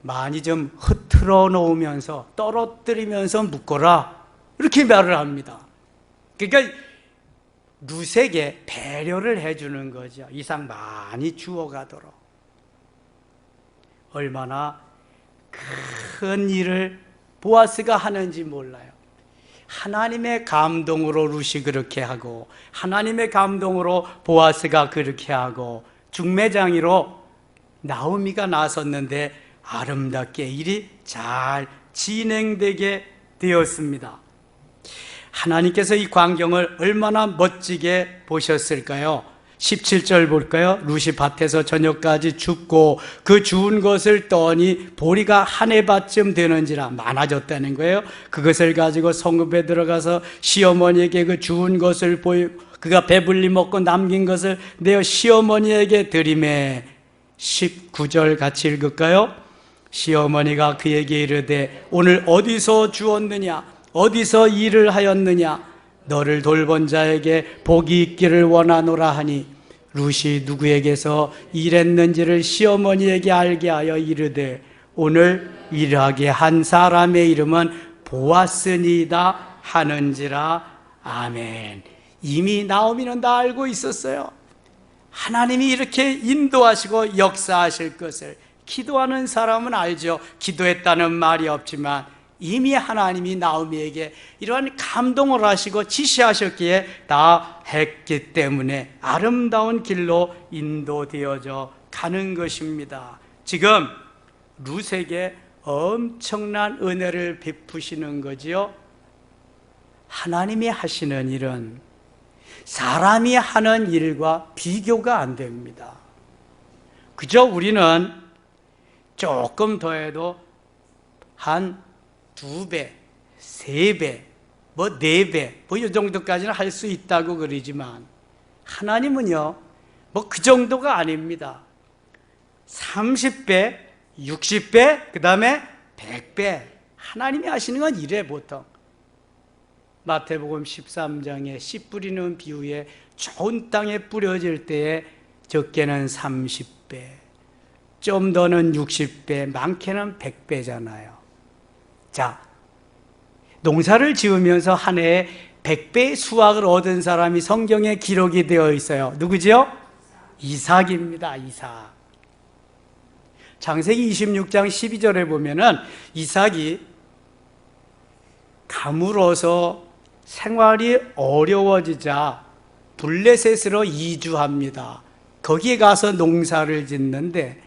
많이 좀 흐트러 놓으면서 떨어뜨리면서 묶어라, 이렇게 말을 합니다. 그러니까 룻에게 배려를 해주는 거죠. 이삭 많이 주워가도록. 얼마나 큰 일을 보아스가 하는지 몰라요. 하나님의 감동으로 룻이 그렇게 하고 하나님의 감동으로 보아스가 그렇게 하고 중매장이로 나오미가 나섰는데 아름답게 일이 잘 진행되게 되었습니다. 하나님께서 이 광경을 얼마나 멋지게 보셨을까요? 17절 볼까요? 룻이 밭에서 저녁까지 줍고 그 주운 것을 떠니 보리가 한 해밭쯤 되는지라 많아졌다는 거예요. 그것을 가지고 성읍에 들어가서 시어머니에게 그 주운 것을 보이고 그가 배불리 먹고 남긴 것을 내어 시어머니에게 드리매 19절 같이 읽을까요? 시어머니가 그에게 이르되 오늘 어디서 주었느냐 어디서 일을 하였느냐 너를 돌본 자에게 복이 있기를 원하노라 하니 룻이 누구에게서 일했는지를 시어머니에게 알게 하여 이르되 오늘 일하게 한 사람의 이름은 보아스니이다 하는지라. 아멘. 이미 나오미는 다 알고 있었어요. 하나님이 이렇게 인도하시고 역사하실 것을. 기도하는 사람은 알죠. 기도했다는 말이 없지만 이미 하나님이 나오미에게 이러한 감동을 하시고 지시하셨기에 다 했기 때문에 아름다운 길로 인도되어져 가는 것입니다. 지금 룻에게 엄청난 은혜를 베푸시는 거지요. 하나님이 하시는 일은 사람이 하는 일과 비교가 안 됩니다. 그저 우리는 조금 더해도 한 2배, 3배, 뭐 4배, 뭐 이 정도까지는 할 수 있다고 그러지만 하나님은요, 뭐 그 정도가 아닙니다. 30배, 60배, 그 다음에 100배. 하나님이 하시는 건 이래 보통. 마태복음 13장에 씨 뿌리는 비유에 좋은 땅에 뿌려질 때에 적게는 30배, 좀 더는 60배, 많게는 100배잖아요. 자, 농사를 지으면서 한 해에 100배의 수확을 얻은 사람이 성경에 기록이 되어 있어요. 누구지요? 이삭입니다. 이삭. 창세기 26장 12절에 보면은 이삭이 감으로서 생활이 어려워지자 블레셋으로 이주합니다. 거기에 가서 농사를 짓는데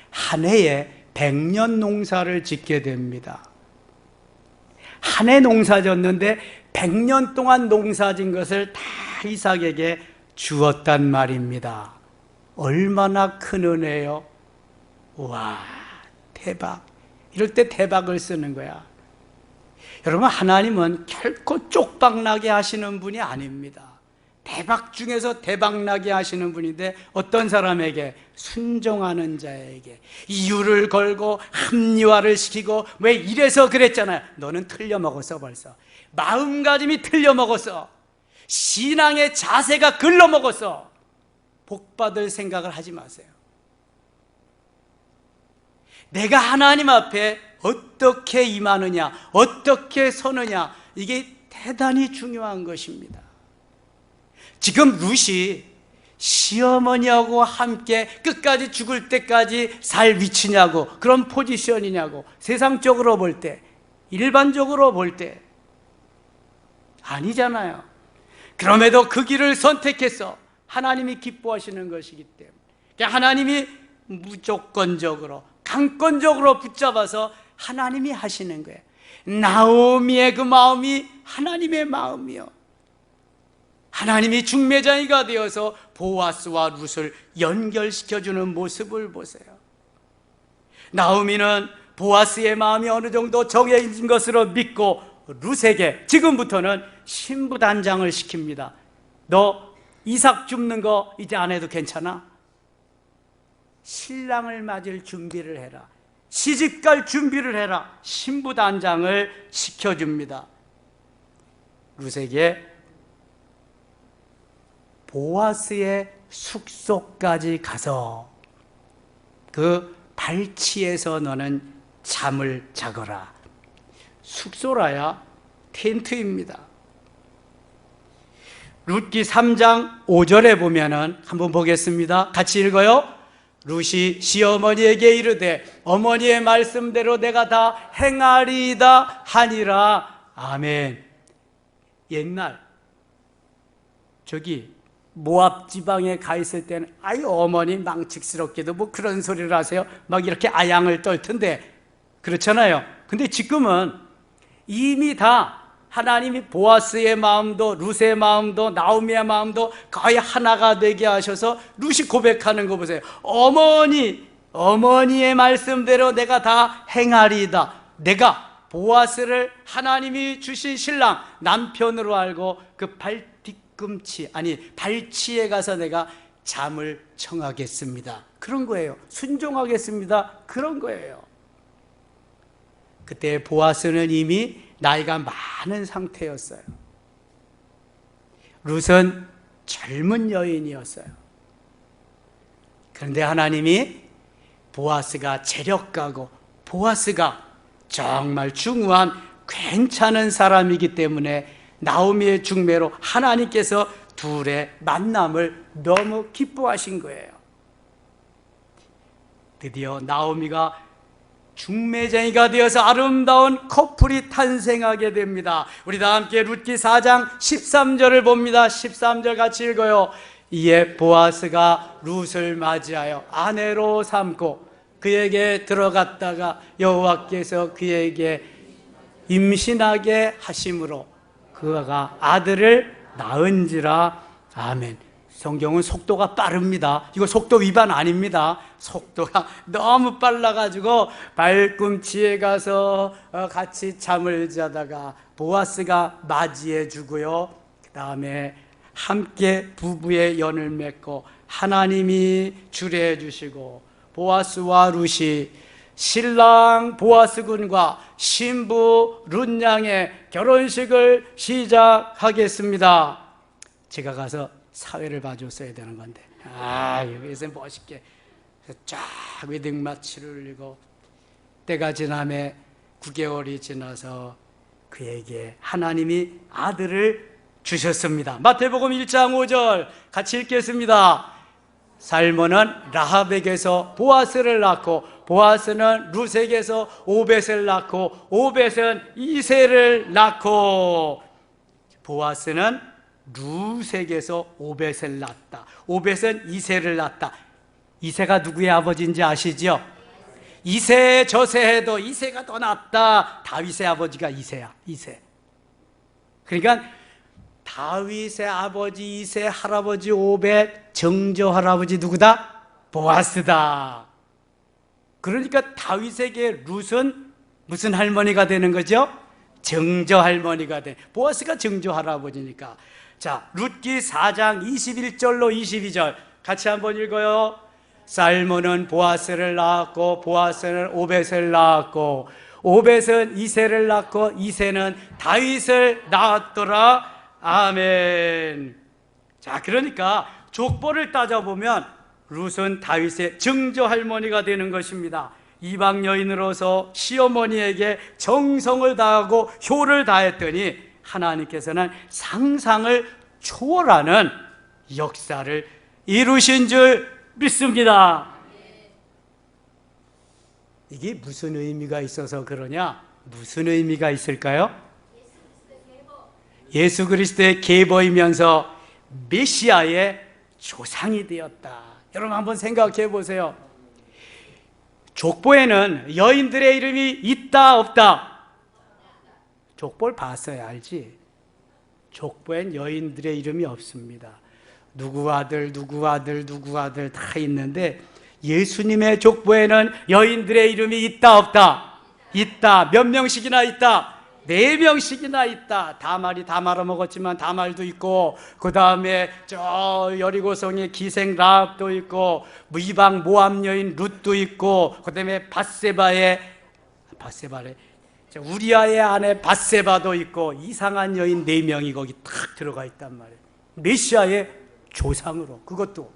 한 해에 100년 농사를 짓게 됩니다. 한 해 농사 졌는데 100년 동안 농사 짓 것을 다 이삭에게 주었단 말입니다. 얼마나 큰 은혜요. 와, 대박. 이럴 때 대박을 쓰는 거야. 여러분, 하나님은 결코 쪽박나게 하시는 분이 아닙니다. 대박 중에서 대박나게 하시는 분인데 어떤 사람에게? 순종하는 자에게 이유를 걸고 합리화를 시키고 왜 이래서 그랬잖아요. 너는 틀려먹었어. 벌써 마음가짐이 틀려먹었어. 신앙의 자세가 글러먹었어. 복받을 생각을 하지 마세요. 내가 하나님 앞에 어떻게 임하느냐, 어떻게 서느냐, 이게 대단히 중요한 것입니다. 지금 룻이 시어머니하고 함께 끝까지 죽을 때까지 살 위치냐고, 그런 포지션이냐고, 세상적으로 볼 때, 일반적으로 볼 때 아니잖아요. 그럼에도 그 길을 선택해서 하나님이 기뻐하시는 것이기 때문에 하나님이 무조건적으로 강권적으로 붙잡아서 하나님이 하시는 거예요. 나오미의 그 마음이 하나님의 마음이요. 하나님이 중매장이가 되어서 보아스와 룻을 연결시켜주는 모습을 보세요. 나오미는 보아스의 마음이 어느 정도 정해진 것으로 믿고 룻에게 지금부터는 신부단장을 시킵니다. 너 이삭 줍는 거 이제 안 해도 괜찮아? 신랑을 맞을 준비를 해라. 시집갈 준비를 해라. 신부단장을 시켜줍니다. 룻에게 보아스의 숙소까지 가서 그 발치에서 너는 잠을 자거라. 숙소라야 텐트입니다. 룻기 3장 5절에 보면은 한번 보겠습니다. 같이 읽어요. 룻이 시어머니에게 이르되 어머니의 말씀대로 내가 다 행하리이다 하니라. 아멘. 옛날 저기 모압 지방에 가 있을 때는 아유 어머니 망측스럽게도 뭐 그런 소리를 하세요. 막 이렇게 아양을 떨던데 그렇잖아요. 근데 지금은 이미 다 하나님이 보아스의 마음도 룻의 마음도 나오미의 마음도 거의 하나가 되게 하셔서 룻이 고백하는 거 보세요. 어머니의 말씀대로 내가 다 행하리이다. 내가 보아스를 하나님이 주신 신랑 남편으로 알고 그 발치에 가서 내가 잠을 청하겠습니다. 그런 거예요. 순종하겠습니다. 그런 거예요. 그때 보아스는 이미 나이가 많은 상태였어요. 룻은 젊은 여인이었어요. 그런데 하나님이 보아스가 재력가고 보아스가 정말 중후한 괜찮은 사람이기 때문에 나오미의 중매로 하나님께서 둘의 만남을 너무 기뻐하신 거예요. 드디어 나오미가 중매쟁이가 되어서 아름다운 커플이 탄생하게 됩니다. 우리 다 함께 룻기 4장 13절을 봅니다. 13절 같이 읽어요. 이에 보아스가 룻을 맞이하여 아내로 삼고 그에게 들어갔다가 여호와께서 그에게 임신하게 하심으로 그가 아들을 낳은지라. 아멘. 성경은 속도가 빠릅니다. 이거 속도 위반 아닙니다. 속도가 너무 빨라가지고 발꿈치에 가서 같이 잠을 자다가 보아스가 맞이해 주고요. 그 다음에 함께 부부의 연을 맺고 하나님이 주례해 주시고 보아스와 룻이 신랑 보아스 군과 신부 룻 양의 결혼식을 시작하겠습니다. 제가 가서 사회를 봐줬어야 되는 건데 여기서 멋있게 쫙 웨딩마치를 울리고 때가 지남에 9개월이 지나서 그에게 하나님이 아들을 주셨습니다. 마태복음 1장 5절 같이 읽겠습니다. 살몬은 라합에게서 보아스를 낳고 보아스는 룻에게서 오벳을 낳고 오벳은 이새를 낳고 보아스는 룻에게서 오벳을 낳았다. 오벳은 이새를 낳았다. 이새가 누구의 아버지인지 아시죠? 이새 저새해도 이새가 더 낫다. 다윗의 아버지가 이새야. 이새. 그러니까 다윗의 아버지 이새 할아버지 오벳 정조 할아버지 누구다? 보아스다. 그러니까 다윗에게 룻은 무슨 할머니가 되는 거죠? 정조 할머니가 돼. 보아스가 정조 할아버지니까. 자, 룻기 4장 21절로 22절 같이 한번 읽어요. 살몬은 보아스를 낳았고 보아스는 오벳을 낳았고 오벳은 이새를 낳고 이새는 다윗을 낳았더라. 아멘. 자, 그러니까 족보를 따져보면 룻은 다윗의 정조 할머니가 되는 것입니다. 이방 여인으로서 시어머니에게 정성을 다하고 효를 다했더니 하나님께서는 상상을 초월하는 역사를 이루신 줄 믿습니다. 이게 무슨 의미가 있어서 그러냐? 무슨 의미가 있을까요? 예수 그리스도의 계보이면서 메시아의 조상이 되었다. 여러분 한번 생각해 보세요. 족보에는 여인들의 이름이 있다 없다? 족보를 봤어야 알지. 족보엔 여인들의 이름이 없습니다. 누구 아들 누구 아들 누구 아들 다 있는데 예수님의 족보에는 여인들의 이름이 있다 없다? 있다. 몇 명씩이나 있다? 4명씩이나 있다. 다말이 다 말아먹었지만 다말도 있고 그 다음에 저 여리고성의 기생 라합도 있고 이방 모압 여인 룻도 있고 그 다음에 바세바의 우리아의 아내 바세바도 있고 이상한 여인 4명이 거기 탁 들어가 있단 말이에요. 메시아의 조상으로. 그것도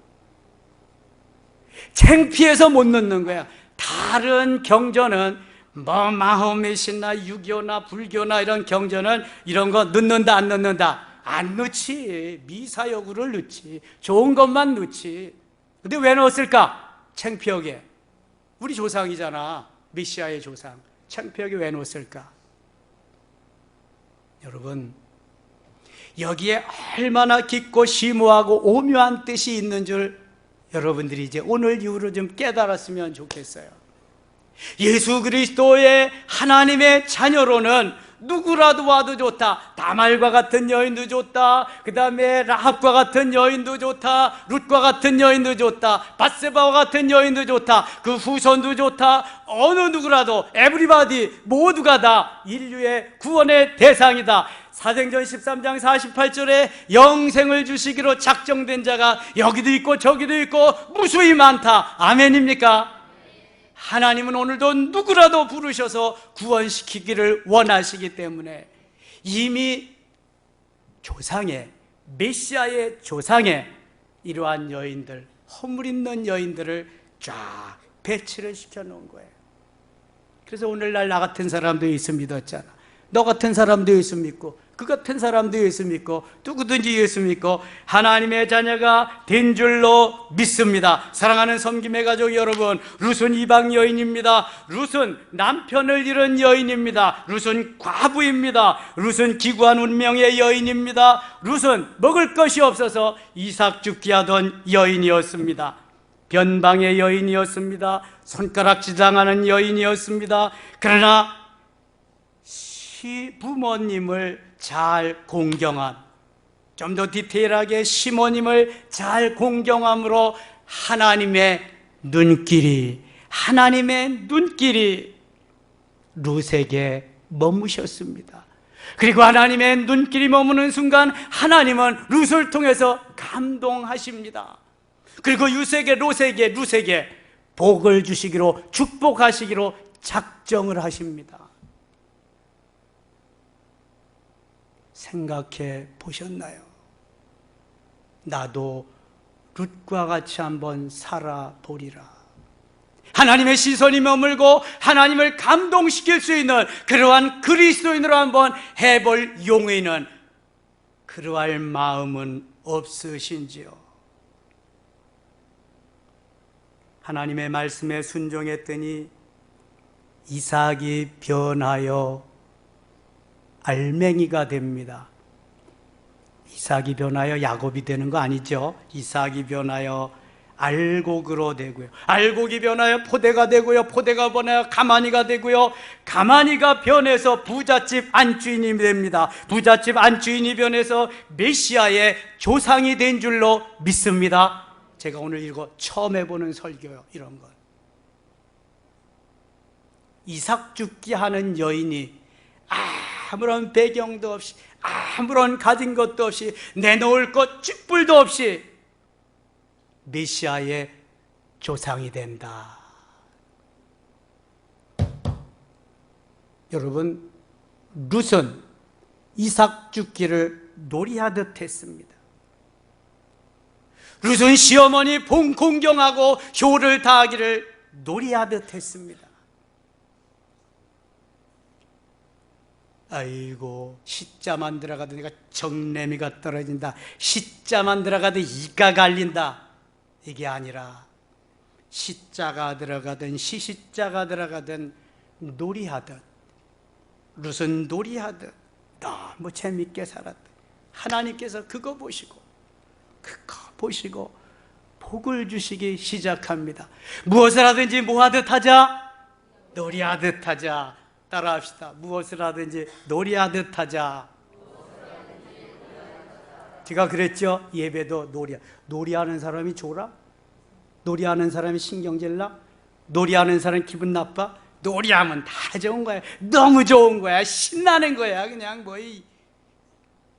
창피해서 못 넣는 거야. 다른 경전은 뭐 마호메시나 유교나 불교나 이런 경전은 이런 거 넣는다 안 넣는다? 안 넣지. 미사여구를 넣지. 좋은 것만 넣지. 근데 왜 넣었을까? 창피하게. 우리 조상이잖아. 메시아의 조상. 창피하게 왜 넣었을까? 여러분, 여기에 얼마나 깊고 심오하고 오묘한 뜻이 있는 줄 여러분들이 이제 오늘 이후로 좀 깨달았으면 좋겠어요. 예수 그리스도의 하나님의 자녀로는 누구라도 와도 좋다. 다말과 같은 여인도 좋다. 그 다음에 라합과 같은 여인도 좋다. 룻과 같은 여인도 좋다. 밧세바와 같은 여인도 좋다. 그 후손도 좋다. 어느 누구라도 에브리바디 모두가 다 인류의 구원의 대상이다. 사도행전 13장 48절에 영생을 주시기로 작정된 자가 여기도 있고 저기도 있고 무수히 많다. 아멘입니까? 하나님은 오늘도 누구라도 부르셔서 구원시키기를 원하시기 때문에 이미 조상의 메시아의 조상의 이러한 여인들, 허물 있는 여인들을 쫙 배치를 시켜놓은 거예요. 그래서 오늘날 나 같은 사람도 예수 믿었잖아. 너 같은 사람도 예수 믿고 그 같은 사람도 예수 믿고 누구든지 예수 믿고 하나님의 자녀가 된 줄로 믿습니다. 사랑하는 섬김의 가족 여러분, 룻은 이방 여인입니다. 룻은 남편을 잃은 여인입니다. 룻은 과부입니다. 룻은 기구한 운명의 여인입니다. 룻은 먹을 것이 없어서 이삭 죽기 하던 여인이었습니다. 변방의 여인이었습니다. 손가락질당하는 여인이었습니다. 그러나 시부모님을 잘 공경한, 좀 더 디테일하게 시모님을 잘 공경함으로 하나님의 눈길이 룻에게 머무셨습니다. 그리고 하나님의 눈길이 머무는 순간 하나님은 룻을 통해서 감동하십니다. 그리고 룻에게 복을 주시기로, 축복하시기로 작정을 하십니다. 생각해 보셨나요? 나도 룻과 같이 한번 살아보리라. 하나님의 시선이 머물고 하나님을 감동시킬 수 있는 그러한 그리스도인으로 한번 해볼 용의는 그러할 마음은 없으신지요? 하나님의 말씀에 순종했더니 이삭이 변하여 알맹이가 됩니다. 이삭이 변하여 야곱이 되는 거 아니죠? 이삭이 변하여 알곡으로 되고요, 알곡이 변하여 포대가 되고요, 포대가 변하여 가마니가 되고요, 가마니가 변해서 부잣집 안주인이 됩니다. 부잣집 안주인이 변해서 메시아의 조상이 된 줄로 믿습니다. 제가 오늘 이거 처음 해보는 설교요. 이런 것, 이삭 죽기 하는 여인이 아무런 배경도 없이, 아무런 가진 것도 없이, 내놓을 것 쥐뿔도 없이 메시아의 조상이 된다. 여러분, 룻은 이삭 죽기를 놀이하듯 했습니다. 룻은 시어머니 본 공경하고 효를 다하기를 놀이하듯 했습니다. 아이고, 시자만 들어가도 내가 정내미가 떨어진다, 시자만 들어가도 이가 갈린다, 이게 아니라 시자가 들어가든 시시자가 들어가든 놀이하듯, 룻은 놀이하듯 너무 재밌게 살았다. 하나님께서 그거 보시고 복을 주시기 시작합니다. 무엇을 하든지 뭐하듯 하자, 놀이하듯 하자. 따라합시다. 무엇을 하든지 놀이하듯 하자. 제가 그랬죠? 예배도 놀이하는 사람이 좋아? 놀이하는 사람이 신경질 나? 놀이하는 사람이 기분 나빠? 놀이하면 다 좋은 거야. 너무 좋은 거야. 신나는 거야. 그냥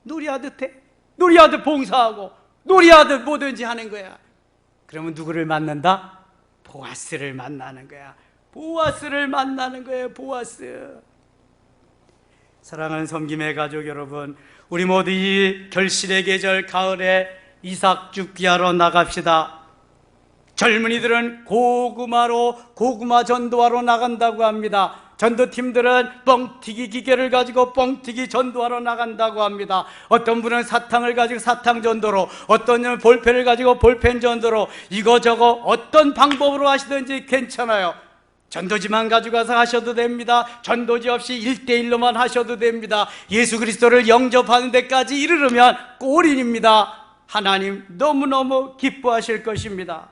놀이하듯 해. 놀이하듯 봉사하고 놀이하듯 뭐든지 하는 거야. 그러면 누구를 만난다? 보아스를 만나는 거야. 보아스를 만나는 거예요. 보아스. 사랑하는 섬김의 가족 여러분, 우리 모두 이 결실의 계절 가을에 이삭 죽기하러 나갑시다. 젊은이들은 고구마 전도하러 나간다고 합니다. 전도팀들은 뻥튀기 기계를 가지고 뻥튀기 전도하러 나간다고 합니다. 어떤 분은 사탕을 가지고 사탕 전도로, 어떤 분은 볼펜을 가지고 볼펜 전도로, 이거저거 어떤 방법으로 하시든지 괜찮아요. 전도지만 가져가서 하셔도 됩니다. 전도지 없이 1대1로만 하셔도 됩니다. 예수 그리스도를 영접하는 데까지 이르르면 골인입니다. 하나님 너무너무 기뻐하실 것입니다.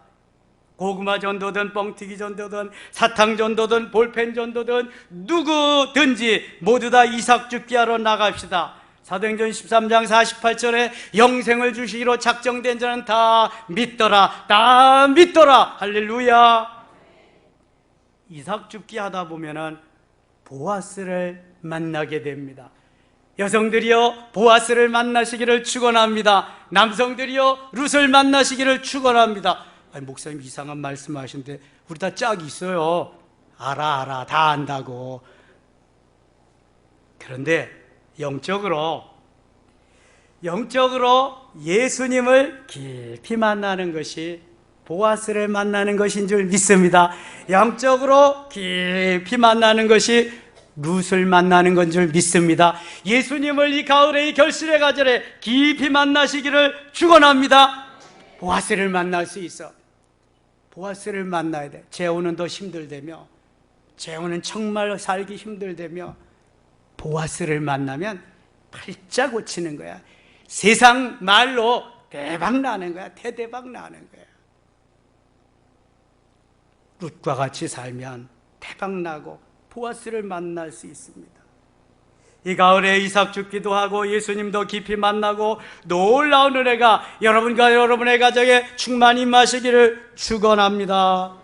고구마 전도든 뻥튀기 전도든 사탕 전도든 볼펜 전도든 누구든지 모두 다 이삭 죽기하러 나갑시다. 사도행전 13장 48절에 영생을 주시기로 작정된 자는 다 믿더라, 다 믿더라. 할렐루야. 이삭 죽기 하다 보면은 보아스를 만나게 됩니다. 여성들이여 보아스를 만나시기를 축원합니다. 남성들이여 룻을 만나시기를 축원합니다. 아니, 목사님 이상한 말씀하시는데 우리 다 짝이 있어요. 알아 다 안다고. 그런데 영적으로 예수님을 깊이 만나는 것이 보아스를 만나는 것인 줄 믿습니다. 영적으로 깊이 만나는 것이 룻을 만나는 건 줄 믿습니다. 예수님을 이 가을의 이 결실의 가절에 깊이 만나시기를 축원합니다. 보아스를 만날 수 있어. 보아스를 만나야 돼. 재혼은 더 힘들다며, 재혼은 정말 살기 힘들다며, 보아스를 만나면 팔자 고치는 거야. 세상 말로 대박 나는 거야. 대대박 나는 거야. 룻과 같이 살면 대박 나고 보아스를 만날 수 있습니다. 이 가을에 이삭 죽기도 하고 예수님도 깊이 만나고 놀라운 은혜가 여러분과 여러분의 가정에 충만히 임하시기를 축원합니다.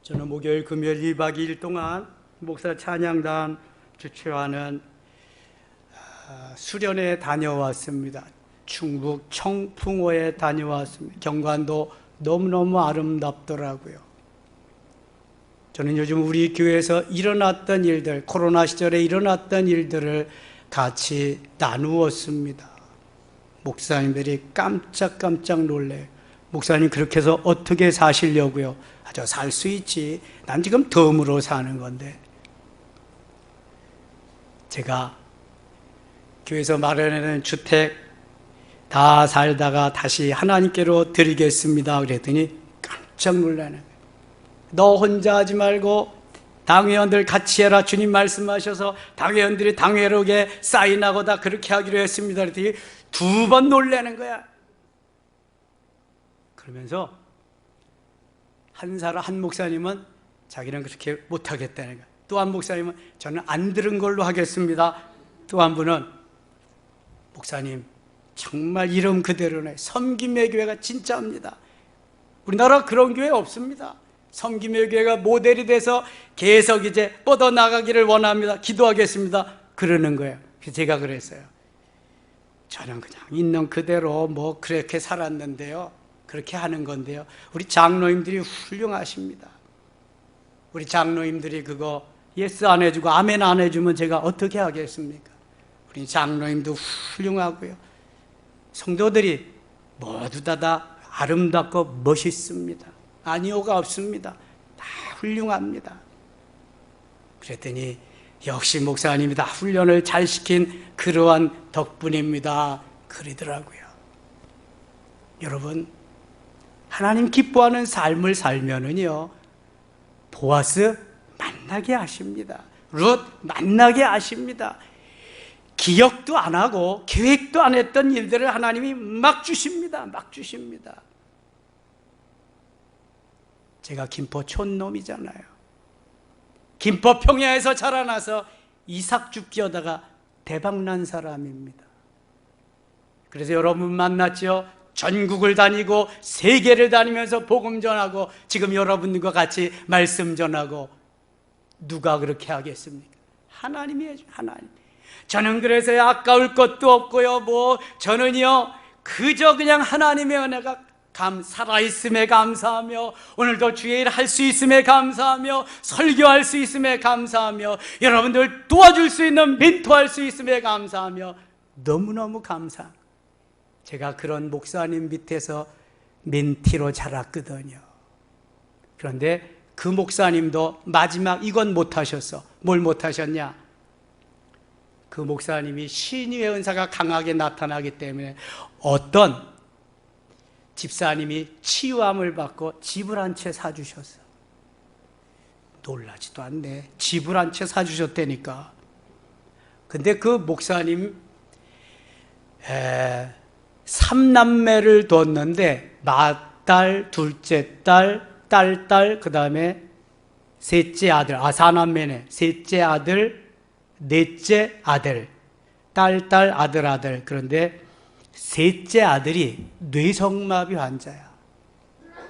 저는 목요일 금요일 2박 2일 동안 목사 찬양단 주최하는 수련회 다녀왔습니다. 충북 청풍호에 다녀왔습니다. 경관도 너무너무 아름답더라고요. 저는 요즘 우리 교회에서 일어났던 일들, 코로나 시절에 일어났던 일들을 같이 나누었습니다. 목사님들이 깜짝깜짝 놀래요. 목사님 그렇게 해서 어떻게 사시려고요? 저 살 수 있지. 난 지금 덤으로 사는 건데. 제가 교회에서 마련해놓은 주택 다 살다가 다시 하나님께로 드리겠습니다. 그랬더니 깜짝 놀라는 거예요. 너 혼자 하지 말고 당회원들 같이 해라. 주님 말씀하셔서 당회원들이 당회록에 사인하고 다 그렇게 하기로 했습니다. 그랬더니 2번 놀라는 거야. 그러면서 한 목사님은 자기는 그렇게 못하겠다는 거야. 또 한 목사님은 저는 안 들은 걸로 하겠습니다. 또 한 분은 목사님 정말 이름 그대로네. 섬김의 교회가 진짜입니다. 우리나라 그런 교회 없습니다. 섬김의 교회가 모델이 돼서 계속 이제 뻗어나가기를 원합니다. 기도하겠습니다. 그러는 거예요. 그래서 제가 그랬어요. 저는 그냥 있는 그대로 뭐 그렇게 살았는데요. 그렇게 하는 건데요. 우리 장로님들이 훌륭하십니다. 우리 장로님들이 그거 예스 안 해주고 아멘 안 해주면 제가 어떻게 하겠습니까? 우리 장로님도 훌륭하고요. 성도들이 모두 다 아름답고 멋있습니다. 아니오가 없습니다. 다 훌륭합니다. 그랬더니 역시 목사님이 다 훈련을 잘 시킨 그러한 덕분입니다. 그러더라고요. 여러분, 하나님 기뻐하는 삶을 살면은요, 보아스 만나게 하십니다. 룻 만나게 하십니다. 기억도 안 하고 계획도 안 했던 일들을 하나님이 막 주십니다. 막 주십니다. 제가 김포 촌놈이잖아요. 김포 평야에서 자라나서 이삭 죽기 하다가 대박난 사람입니다. 그래서 여러분 만났죠? 전국을 다니고 세계를 다니면서 복음 전하고 지금 여러분과 같이 말씀 전하고 누가 그렇게 하겠습니까? 하나님이 해줘. 하나님. 저는 그래서 아까울 것도 없고요. 저는요 그저 그냥 하나님의 은혜가 살아있음에 감사하며 오늘도 주의 일 할 수 있음에 감사하며 설교할 수 있음에 감사하며 여러분들 도와줄 수 있는 멘토할 수 있음에 감사하며 너무너무 감사. 제가 그런 목사님 밑에서 멘티로 자랐거든요. 그런데 그 목사님도 마지막 이건 못하셨어. 뭘 못하셨냐? 그 목사님이 신유의 은사가 강하게 나타나기 때문에 어떤 집사님이 치유함을 받고 집을 한 채 사주셨어. 놀라지도 않네. 집을 한 채 사주셨다니까. 근데 그 목사님 3남매를 뒀는데 맏딸, 둘째 딸, 딸, 그 다음에 셋째 아들, 4남매네. 셋째 아들, 넷째 아들, 딸, 아들. 그런데 셋째 아들이 뇌성마비 환자야.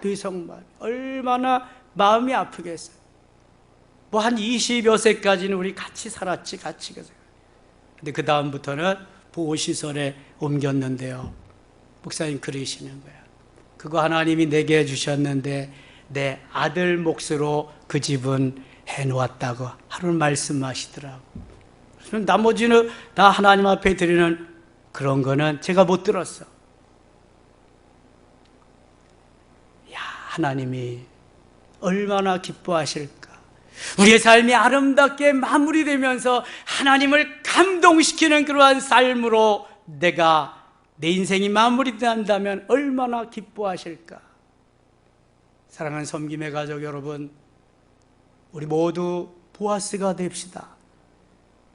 뇌성마비. 얼마나 마음이 아프겠어요. 뭐 한 20여 세까지는 우리 같이 살았지, 같이. 근데 그 다음부터는 보호시설에 옮겼는데요. 목사님 그러시는 거야. 그거 하나님이 내게 해주셨는데 내 아들 몫으로 그 집은 해놓았다고 하루 말씀하시더라고. 나머지는 다 하나님 앞에 드리는 그런 거는 제가 못 들었어. 야, 하나님이 얼마나 기뻐하실까. 우리의 삶이 아름답게 마무리되면서 하나님을 감동시키는 그러한 삶으로 내 인생이 마무리된다면 얼마나 기뻐하실까. 사랑하는 섬김의 가족 여러분, 우리 모두 보아스가 됩시다.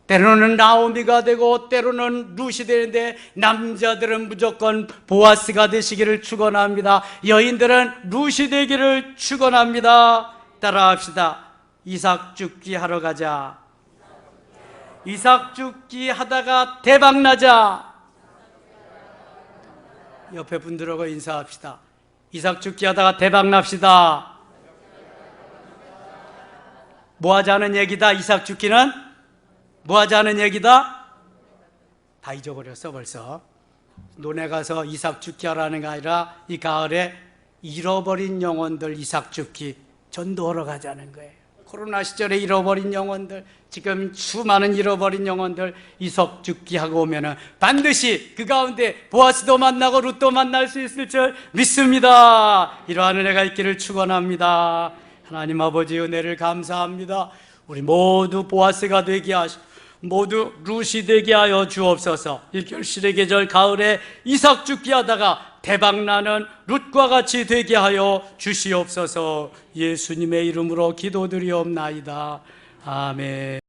때로는 나오미가 되고 때로는 룻이 되는데 남자들은 무조건 보아스가 되시기를 축원합니다. 여인들은 룻이 되기를 축원합니다. 따라합시다. 이삭 죽기 하러 가자. 이삭 죽기 하다가 대박 나자. 옆에 분들하고 인사합시다. 이삭 죽기 하다가 대박 납시다. 뭐 하자는 얘기다. 이삭 죽기는 뭐 하자는 얘기다. 다 잊어버렸어 벌써. 논에 가서 이삭 죽기 하라는 게 아니라 이 가을에 잃어버린 영혼들 이삭 죽기 전도하러 가자는 거예요. 코로나 시절에 잃어버린 영혼들, 지금 수많은 잃어버린 영혼들 이삭 죽기 하고 오면은 반드시 그 가운데 보아스도 만나고 룻도 만날 수 있을 줄 믿습니다. 이러한 은혜가 있기를 축원합니다. 하나님 아버지 은혜를 감사합니다. 우리 모두 보아스가 되게 하시고 모두 룻이 되게 하여 주옵소서. 이 결실의 계절 가을에 이삭 죽기 하다가 대박나는 룻과 같이 되게 하여 주시옵소서. 예수님의 이름으로 기도드리옵나이다. 아멘.